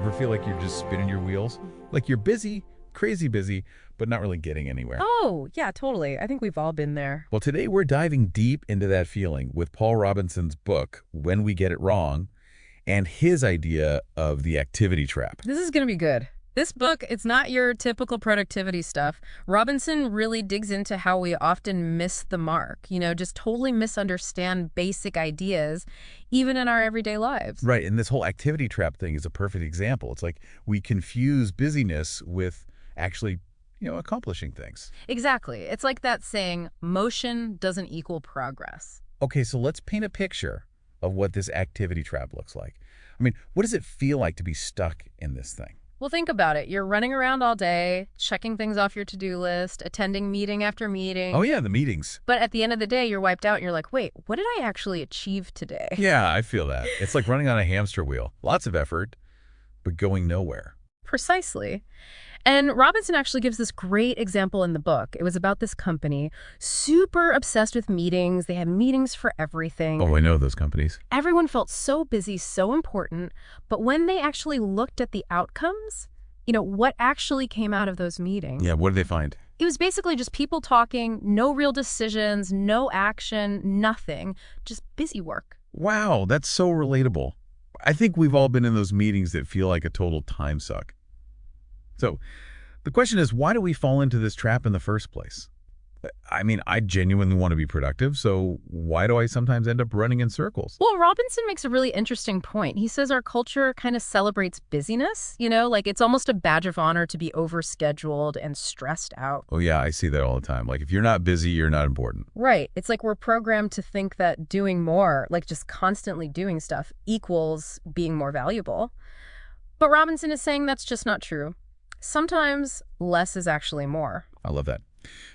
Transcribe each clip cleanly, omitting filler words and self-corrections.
Ever feel like you're just spinning your wheels? Like you're busy, crazy busy, but not really getting anywhere. Oh, yeah, totally. I think we've all been there. Well, today we're diving deep into that feeling with Paul Robinson's book, When We Get It Wrong, and his idea of the activity trap. This is going to be good. This book, it's not your typical productivity stuff. Robinson really digs into how we often miss the mark, just totally misunderstand basic ideas, even in our everyday lives. Right, and this whole activity trap thing is a perfect example. It's like we confuse busyness with actually, accomplishing things. Exactly. It's like that saying, motion doesn't equal progress. Okay, so let's paint a picture of what this activity trap looks like. I mean, what does it feel like to be stuck in this thing? Well, think about it. You're running around all day, checking things off your to-do list, attending meeting after meeting. Oh, yeah, the meetings. But at the end of the day, you're wiped out and you're like, wait, what did I actually achieve today? Yeah, I feel that. It's like running on a hamster wheel. Lots of effort, but going nowhere. Precisely. And Robinson actually gives this great example in the book. It was about this company, super obsessed with meetings. They had meetings for everything. Oh, I know those companies. Everyone felt so busy, so important. But when they actually looked at the outcomes, what actually came out of those meetings? Yeah, what did they find? It was basically just people talking, no real decisions, no action, nothing, just busy work. Wow, that's so relatable. I think we've all been in those meetings that feel like a total time suck. So the question is, why do we fall into this trap in the first place? I mean, I genuinely want to be productive, so why do I sometimes end up running in circles? Well, Robinson makes a really interesting point. He says our culture kind of celebrates busyness, like it's almost a badge of honor to be overscheduled and stressed out. Oh, yeah, I see that all the time. Like, if you're not busy, you're not important. Right. It's like we're programmed to think that doing more, like just constantly doing stuff, equals being more valuable. But Robinson is saying that's just not true. Sometimes less is actually more. I love that.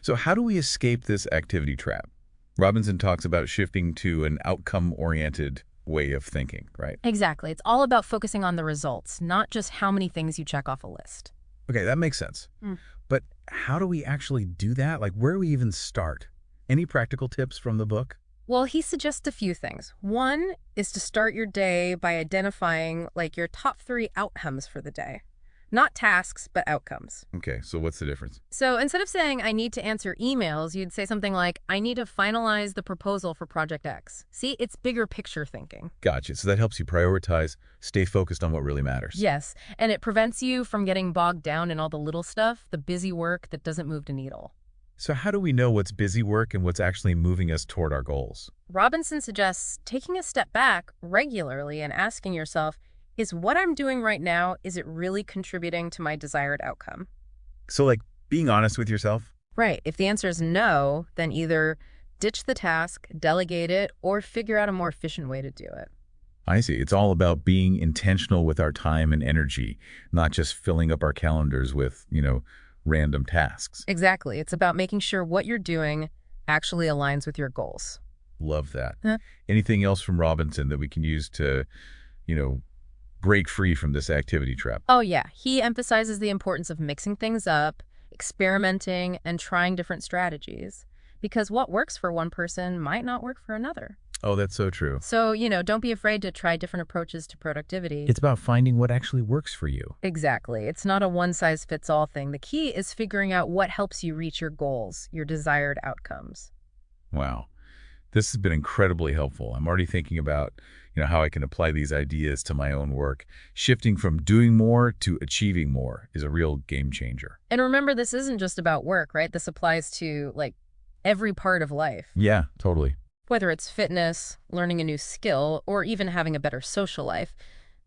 So how do we escape this activity trap? Robinson talks about shifting to an outcome-oriented way of thinking, right? Exactly. It's all about focusing on the results, not just how many things you check off a list. Okay, that makes sense. But how do we actually do that? Like, where do we even start? Any practical tips from the book? Well, he suggests a few things. One is to start your day by identifying, your top 3 outcomes for the day. Not tasks, but outcomes. Okay, so what's the difference? So instead of saying, I need to answer emails, you'd say something like, I need to finalize the proposal for Project X. See, it's bigger picture thinking. Gotcha. So that helps you prioritize, stay focused on what really matters. Yes, and it prevents you from getting bogged down in all the little stuff, the busy work that doesn't move the needle. So how do we know what's busy work and what's actually moving us toward our goals? Robinson suggests taking a step back regularly and asking yourself, is what I'm doing right now, is it really contributing to my desired outcome? So like being honest with yourself? Right. If the answer is no, then either ditch the task, delegate it, or figure out a more efficient way to do it. I see. It's all about being intentional with our time and energy, not just filling up our calendars with, random tasks. Exactly. It's about making sure what you're doing actually aligns with your goals. Love that. Anything else from Robinson that we can use to, break free from this activity trap? Oh, yeah. He emphasizes the importance of mixing things up, experimenting, and trying different strategies. Because what works for one person might not work for another. Oh, that's so true. So, don't be afraid to try different approaches to productivity. It's about finding what actually works for you. Exactly. It's not a one-size-fits-all thing. The key is figuring out what helps you reach your goals, your desired outcomes. Wow. This has been incredibly helpful. I'm already thinking about, how I can apply these ideas to my own work. Shifting from doing more to achieving more is a real game changer. And remember, this isn't just about work, right? This applies to, every part of life. Yeah, totally. Whether it's fitness, learning a new skill, or even having a better social life,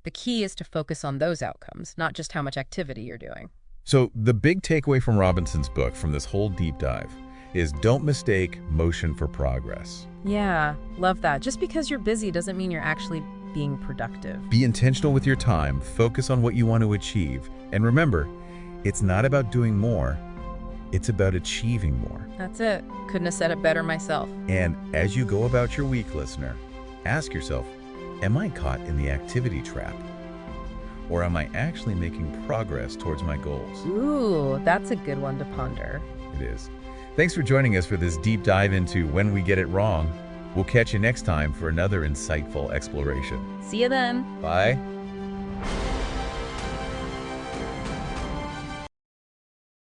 the key is to focus on those outcomes, not just how much activity you're doing. So the big takeaway from Robinson's book, from this whole deep dive, is don't mistake motion for progress. Yeah, love that. Just because you're busy doesn't mean you're actually being productive. Be intentional with your time, focus on what you want to achieve, and remember, it's not about doing more, it's about achieving more. That's it. Couldn't have said it better myself. And as you go about your week, listener, ask yourself, am I caught in the activity trap? Or am I actually making progress towards my goals? Ooh, that's a good one to ponder. It is. Thanks for joining us for this deep dive into When We Get It Wrong. We'll catch you next time for another insightful exploration. See you then. Bye.